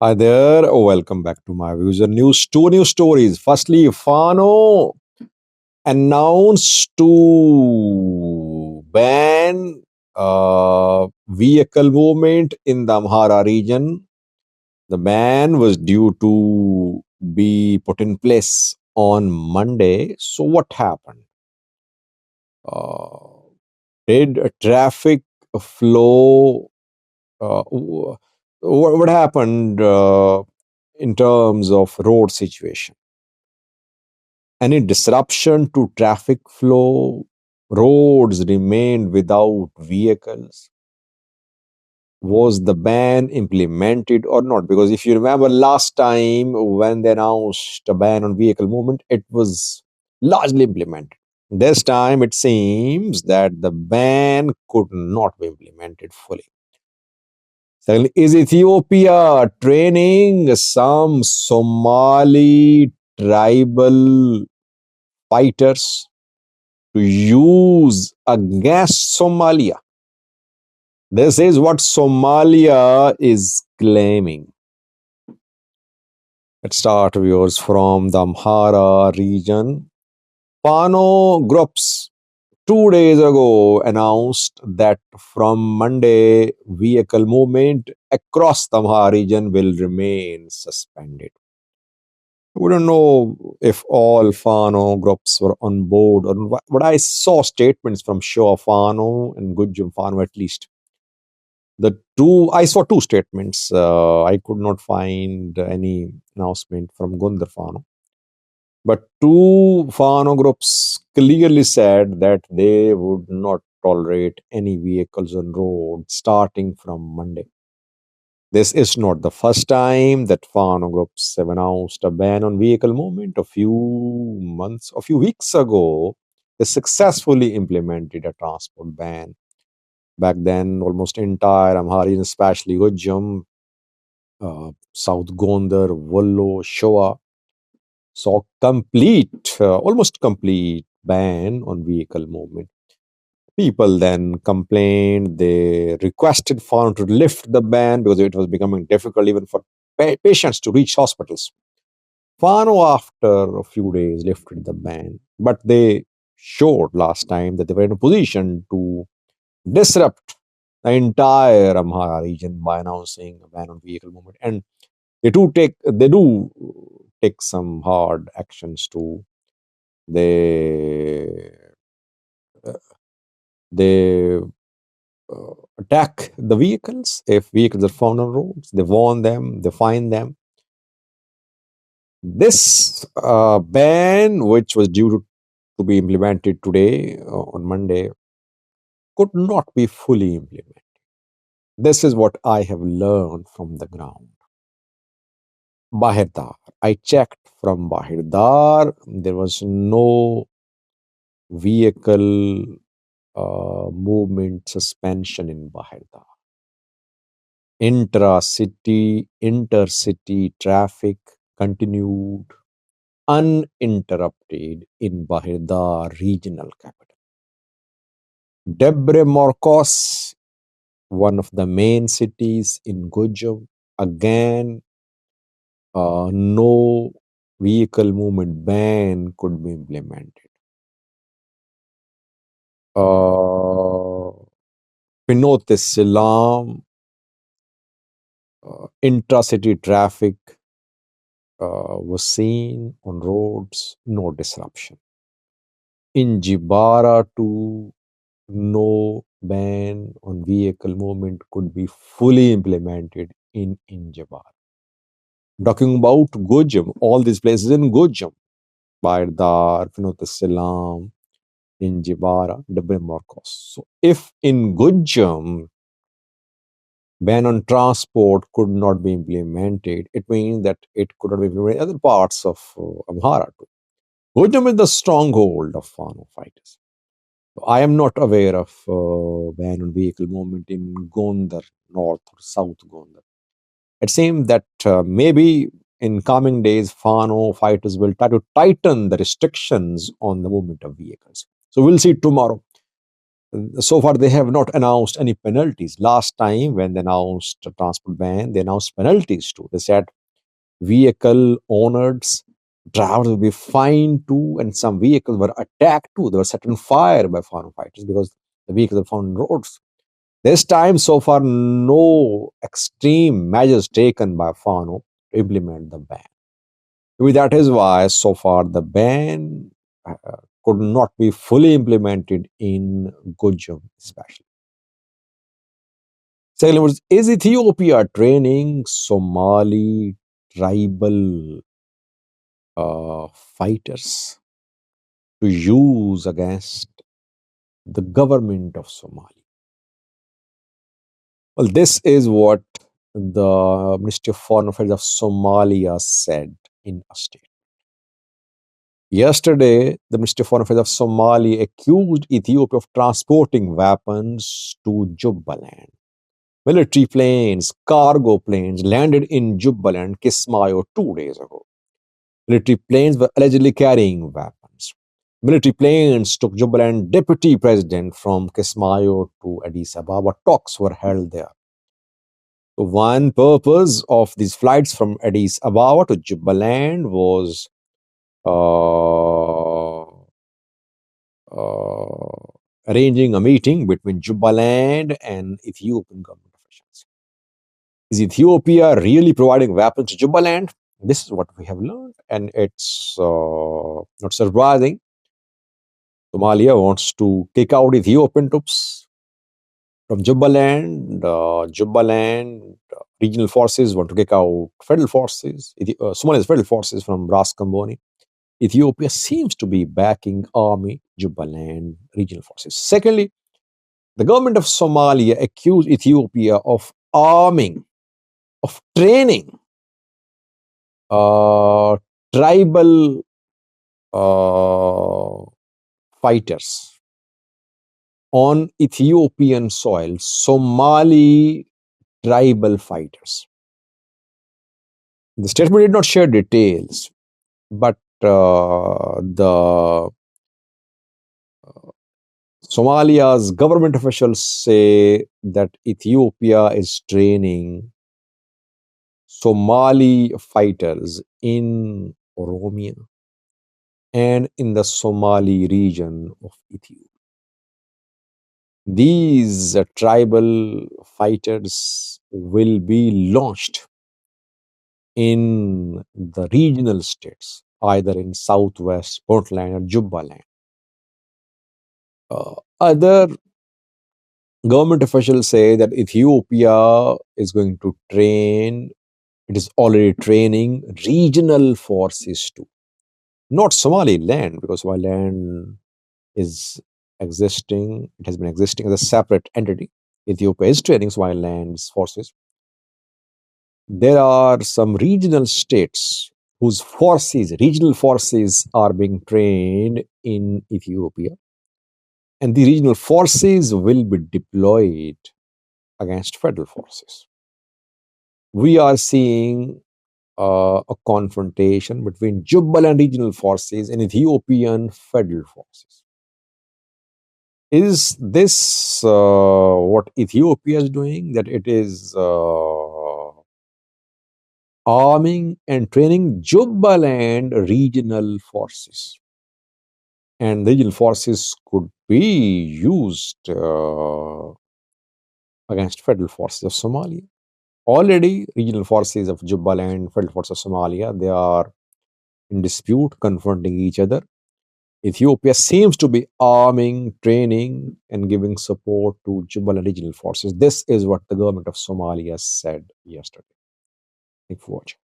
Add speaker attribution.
Speaker 1: Hi there. Welcome back to my views and news. Two news stories. Firstly, Fano announced to ban vehicle movement in the Amhara region. The ban was due to be put in place on Monday. So, what happened? Uh, did traffic flow? What happened in terms of road situation? Any disruption to traffic flow? Roads remained without vehicles. Was the ban implemented or not? Because if you remember last time when they announced a ban on vehicle movement, it was largely implemented. This time it seems that the ban could not be implemented fully. Secondly, is Ethiopia training some Somali tribal fighters to use against Somalia? This is what Somalia is claiming. Let's start, viewers, from the Amhara region. Fano groups 2 days ago announced that from Monday, vehicle movement across the Amhara region will remain suspended. We don't know if all Fano groups were on board or not, but I saw statements from Shaw Fano and Gujum Fano at least. I saw two statements. I could not find any announcement from Gundar Fano. But two Fano groups clearly said that they would not tolerate any vehicles on road starting from Monday. This is not the first time that Fano groups have announced a ban on vehicle movement. A few weeks ago, they successfully implemented a transport ban. Back then, almost entire Amharian, especially Gujam, South Gondar, Wollo, Shoa, saw almost complete ban on vehicle movement. People then complained. They requested Fano to lift the ban because it was becoming difficult even for patients to reach hospitals. Fano, after a few days, lifted the ban, but they showed last time that they were in a position to disrupt the entire Amhara region by announcing a ban on vehicle movement. And they do take some hard actions too. They uh, they attack the vehicles if vehicles are found on roads. They warn them. They fine them. This ban, which was due to be implemented today on Monday, could not be fully implemented. This is what I have learned from the ground. Bahirdar. I checked from Bahirdar. There was no vehicle movement suspension in Bahirdar. Intercity traffic continued uninterrupted in Bahirdar regional capital. Debre Marcos, one of the main cities in Gujam, again, no vehicle movement ban could be implemented. Pinot Silam, intracity traffic was seen on roads, no disruption. In Jibara, too, no ban on vehicle movement could be fully implemented in Jibara. Talking about Gujam, all these places in Gujam, Bairdar, Finot Salam, in Jibara, Debre Marcos. So if in Gujam ban on transport could not be implemented, it means that it could not be implemented in other parts of Amhara too. Gujam is the stronghold of Fano fighters. I am not aware of ban on vehicle movement in Gondar, North or South Gondar. It seems that maybe in coming days, Fano fighters will try to tighten the restrictions on the movement of vehicles. So we'll see tomorrow. So far, they have not announced any penalties. Last time, when they announced a transport ban, they announced penalties too. They said vehicle owners, drivers will be fined too, and some vehicles were attacked too. They were set on fire by foreign fighters because the vehicles were found on roads. This time, so far, no extreme measures taken by Fano to implement the ban. Maybe that is why, so far, the ban could not be fully implemented in Gujum, especially. Second, is Ethiopia training Somali tribal fighters to use against the government of Somalia? Well, this is what the Ministry of Foreign Affairs of Somalia said in a statement. Yesterday, the Ministry of Foreign Affairs of Somalia accused Ethiopia of transporting weapons to Jubaland. Military planes, cargo planes landed in Jubaland, Kismayo, 2 days ago. Military planes were allegedly carrying weapons. Military planes took Jubaland deputy president from Kismayo to Addis Ababa. Talks were held there. One purpose of these flights from Addis Ababa to Jubaland was uh, arranging a meeting between Jubaland and Ethiopian government officials. Is Ethiopia really providing weapons to Jubaland? This is what we have learned, and it's not surprising. Somalia wants to kick out Ethiopian troops from Jubaland. Jubaland regional forces want to kick out federal forces, Somalia's federal forces from Ras Kamboni. Ethiopia seems to be backing army Jubaland regional forces. Secondly, the government of Somalia accused Ethiopia of arming, of training tribal fighters on Ethiopian soil, Somali tribal fighters. The statement did not share details, but the Somalia's government officials say that Ethiopia is training Somali fighters in Oromia and in the Somali region of Ethiopia. These tribal fighters will be launched in the regional states, either in Southwest, Puntland, or Jubaland. Other government officials say that Ethiopia is going to train, it is already training regional forces too. Not Somaliland, because Somaliland is existing, it has been existing as a separate entity. Ethiopia is training Somaliland's forces. There are some regional states whose forces, regional forces, are being trained in Ethiopia. And the regional forces will be deployed against federal forces. We are seeing a confrontation between Jubaland regional forces and Ethiopian federal forces. Is this what Ethiopia is doing? That it is arming and training Jubaland regional forces. And the regional forces could be used against federal forces of Somalia. Already, regional forces of Jubaland, federal forces of Somalia, they are in dispute, confronting each other. Ethiopia seems to be arming, training, and giving support to Jubaland regional forces. This is what the government of Somalia said yesterday. Thank you for watching.